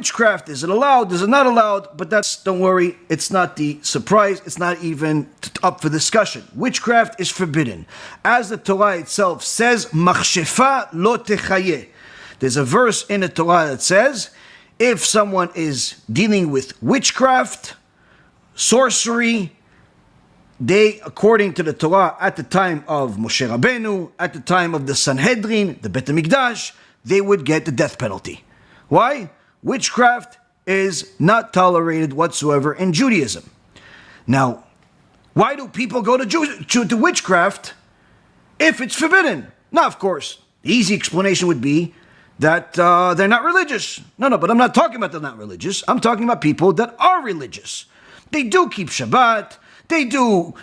witchcraft, is it allowed, is it not allowed? But don't worry, it's not the surprise, it's not even up for discussion. Witchcraft is forbidden. As the Torah itself says, machshefa lo techayeh. There's a verse in the Torah that says, if someone is dealing with witchcraft, sorcery, they, according to the Torah, at the time of Moshe Rabbeinu, at the time of the Sanhedrin, the Bet HaMikdash, they would get the death penalty. Why? Witchcraft is not tolerated whatsoever in Judaism. Now, why do people go to witchcraft if it's forbidden? Now, of course, the easy explanation would be that they're not religious. No, but I'm not talking about they're not religious. I'm talking about people that are religious. They do keep Shabbat. They do,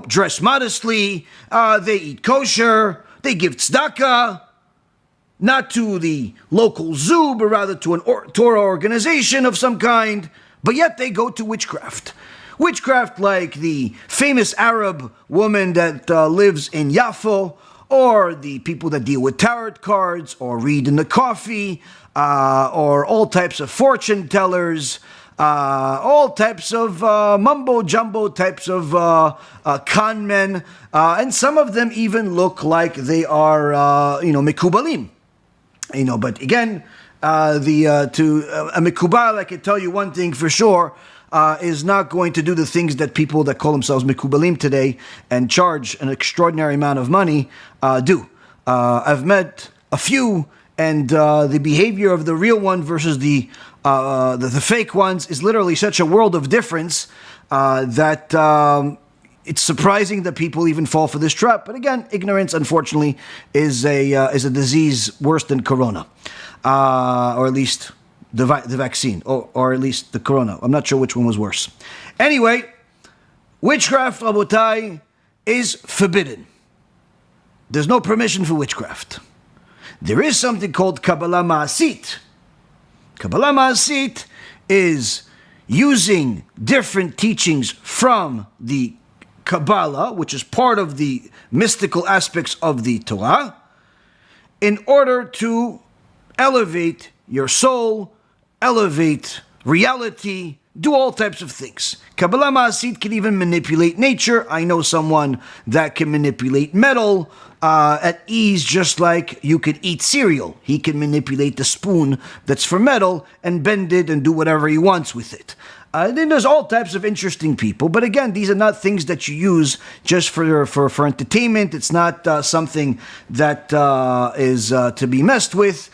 dress modestly. They eat kosher. They give tzedakah. Not to the local zoo, but rather to an Torah organization of some kind. But yet they go to witchcraft. Witchcraft like the famous Arab woman that lives in Yafo, or the people that deal with tarot cards, or read in the coffee, or all types of fortune tellers, all types of mumbo-jumbo types of con men, and some of them even look like they are, mekubalim. But again, to a mekubal, I can tell you one thing for sure, is not going to do the things that people that call themselves mekubalim today and charge an extraordinary amount of money do. I've met a few, and the behavior of the real one versus the fake ones is literally such a world of difference that it's surprising that people even fall for this trap. But again, ignorance, unfortunately, is a disease worse than corona, or at least the vaccine, or at least the corona. I'm not sure which one was worse. Anyway, witchcraft, Rabotai, is forbidden. There's no permission for witchcraft. There is something called Kabbalah Ma'asit. Kabbalah Ma'asit is using different teachings from the Kabbalah, which is part of the mystical aspects of the Torah, in order to elevate your soul, elevate reality, do all types of things. Kabbalah Ma'asit can even manipulate nature. I know someone that can manipulate metal at ease, just like you could eat cereal. He can manipulate the spoon that's for metal and bend it and do whatever he wants with it. Then there's all types of interesting people. But again, these are not things that you use just for entertainment. It's not something that is to be messed with.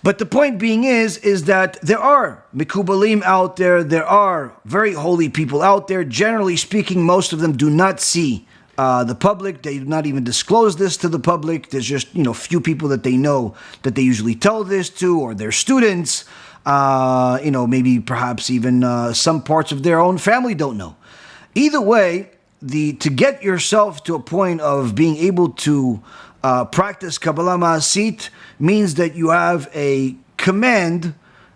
But the point being is that there are mekubalim out there. There are very holy people out there. Generally speaking, most of them do not see the public. They do not even disclose this to the public. There's just, few people that they know that they usually tell this to, or their students. Maybe perhaps even some parts of their own family don't know. Either way, to get yourself to a point of being able to practice Kabbalah Ma'asit means that you have a command,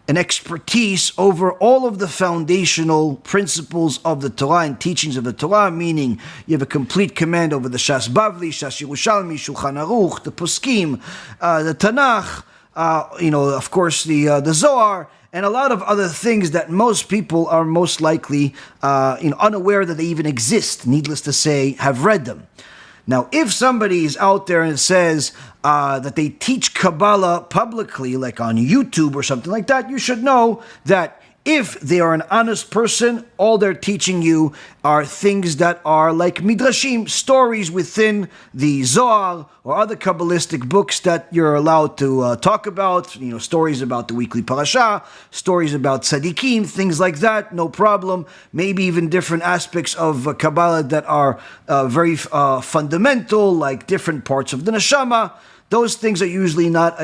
an expertise over all of the foundational principles of the Torah and teachings of the Torah, meaning you have a complete command over the Shas Bavli, Shas Yerushalmi, Shulchan Aruch, the Poskim, the Tanakh, of course, the Zohar, and a lot of other things that most people are most likely unaware that they even exist, needless to say, have read them. Now, if somebody is out there and says that they teach Kabbalah publicly, like on YouTube or something like that, you should know that if they are an honest person, all they're teaching you are things that are like midrashim, stories within the Zohar or other Kabbalistic books that you're allowed to talk about, stories about the weekly parasha, stories about tzaddikim, things like that, no problem. Maybe even different aspects of Kabbalah that are very fundamental, like different parts of the neshama. Those things are usually not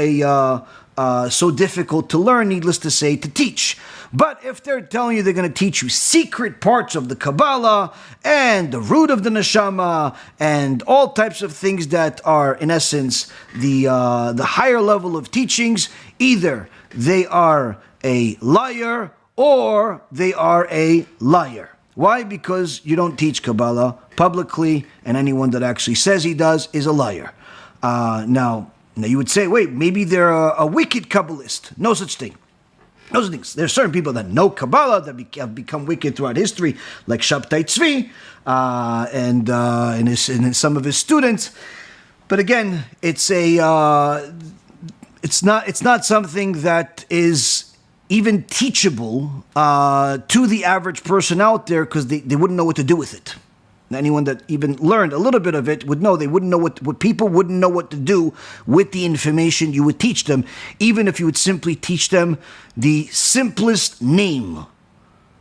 so difficult to learn, needless to say, to teach. But if they're telling you they're going to teach you secret parts of the Kabbalah and the root of the neshama and all types of things that are, in essence, the higher level of teachings, either they are a liar or they are a liar. Why? Because you don't teach Kabbalah publicly, and anyone that actually says he does is a liar. Now you would say, wait, maybe they're a wicked Kabbalist. No such thing. Those are things. There are certain people that know Kabbalah that have become wicked throughout history, like Shabtai Tzvi and some of his students. But again, it's not something that is even teachable to the average person out there, because they wouldn't know what to do with it. Anyone that even learned a little bit of it would know they wouldn't know what people wouldn't know what to do with the information you would teach them, even if you would simply teach them the simplest name.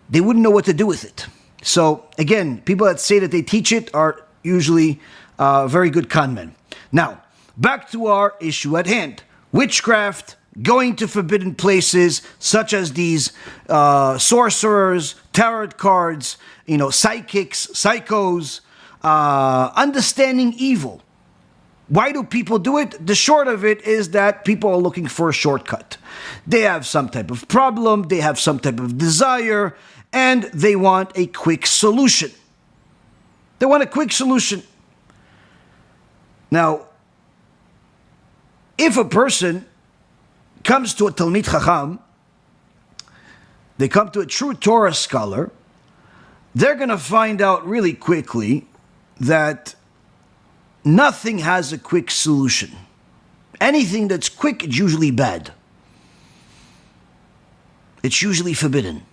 They wouldn't know what to do with it. So again, people that say that they teach it are usually very good con men. Now, back to our issue at hand. Witchcraft, going to forbidden places such as these sorcerers, tarot cards, psychics, psychos, understanding evil. Why do people do it? The short of it is that people are looking for a shortcut. They have some type of problem, they have some type of desire, and they want a quick solution. They want a quick solution. Now, if a person comes to a Talmid Chacham, they come to a true Torah scholar, they're going to find out really quickly that nothing has a quick solution. Anything that's quick is usually bad. It's usually forbidden.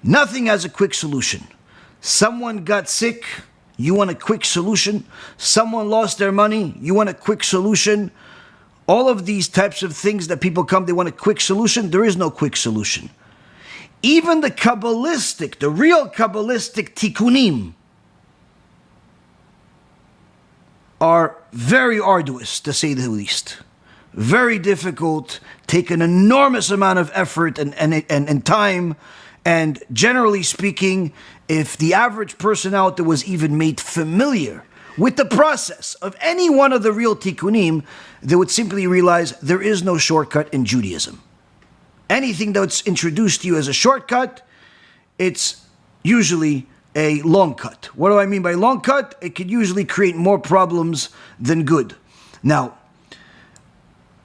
Nothing has a quick solution. Someone got sick, you want a quick solution. Someone lost their money, you want a quick solution. All of these types of things that people come, they want a quick solution. There is no quick solution. Even the Kabbalistic, the real Kabbalistic tikkunim are very arduous, to say the least. Very difficult, take an enormous amount of effort and time. And generally speaking, if the average person out there was even made familiar with the process of any one of the real tikkunim, they would simply realize there is no shortcut in Judaism. Anything that's introduced to you as a shortcut, it's usually a long cut. What do I mean by long cut? It could usually create more problems than good. Now,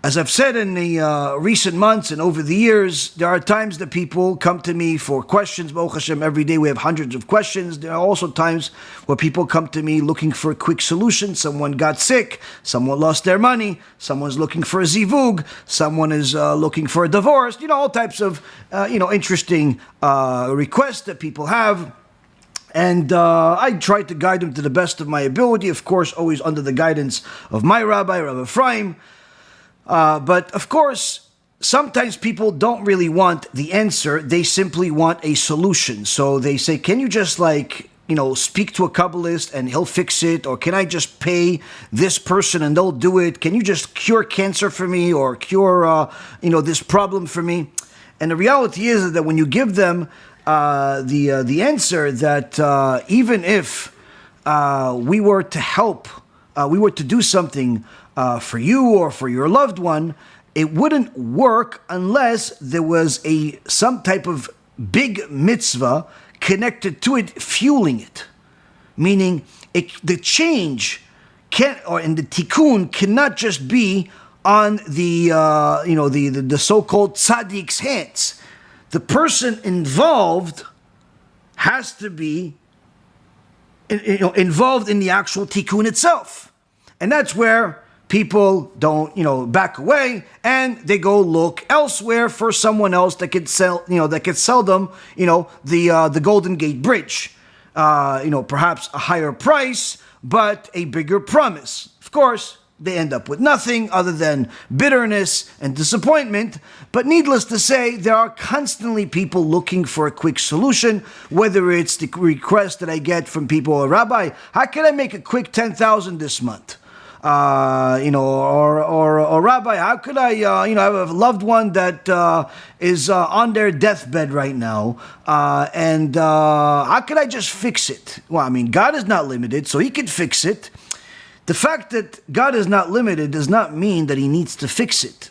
as I've said in the recent months and over the years, there are times that people come to me for questions. Baruch Hashem, every day we have hundreds of questions. There are also times where people come to me looking for a quick solution. Someone got sick, someone lost their money, someone's looking for a zivug, someone is looking for a divorce. All types of interesting requests that people have. And I try to guide them to the best of my ability, of course, always under the guidance of my rabbi, Rabbi Ephraim. But of course, sometimes people don't really want the answer. They simply want a solution. So they say, can you just speak to a Kabbalist and he'll fix it? Or can I just pay this person and they'll do it? Can you just cure cancer for me or cure, this problem for me? And the reality is that when you give them the answer that even if we were to help, we were to do something for you or for your loved one, it wouldn't work unless there was some type of big mitzvah connected to it, fueling it. Meaning, the change and the tikkun cannot just be on the so-called tzaddik's hands. The person involved has to be involved in the actual tikkun itself, and that's where people don't, back away, and they go look elsewhere for someone else that could sell, them, the Golden Gate Bridge, perhaps a higher price, but a bigger promise. Of course, they end up with nothing other than bitterness and disappointment. But needless to say, there are constantly people looking for a quick solution, whether it's the request that I get from people, oh, Rabbi, how can I make a quick 10,000 this month? Or Rabbi, how could I, I have a loved one that is on their deathbed right now, and how could I just fix it? Well, God is not limited, so He can fix it. The fact that God is not limited does not mean that He needs to fix it.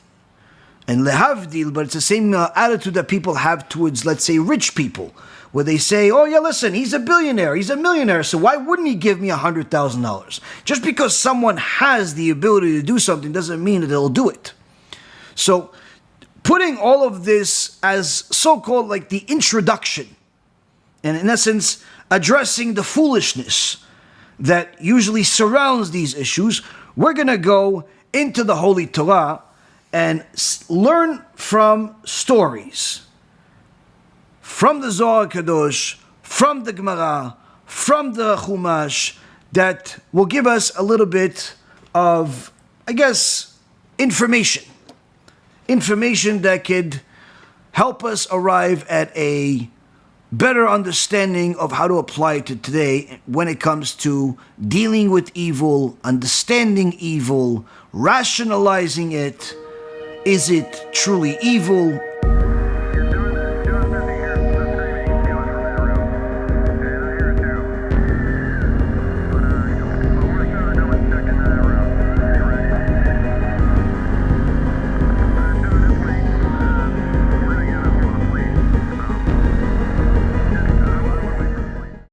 And lehavdil, but it's the same attitude that people have towards, let's say, rich people, where they say, oh yeah, listen, he's a billionaire, he's a millionaire, so why wouldn't he give me $100,000? Just because someone has the ability to do something doesn't mean that they'll do it. So putting all of this as so-called like the introduction, and in essence, addressing the foolishness that usually surrounds these issues, we're going to go into the Holy Torah and learn from stories, from the Zohar Kadosh, from the Gemara, from the Chumash, that will give us a little bit of, I guess, information that could help us arrive at a better understanding of how to apply it to today when it comes to dealing with evil, understanding evil, rationalizing it. Is it truly evil?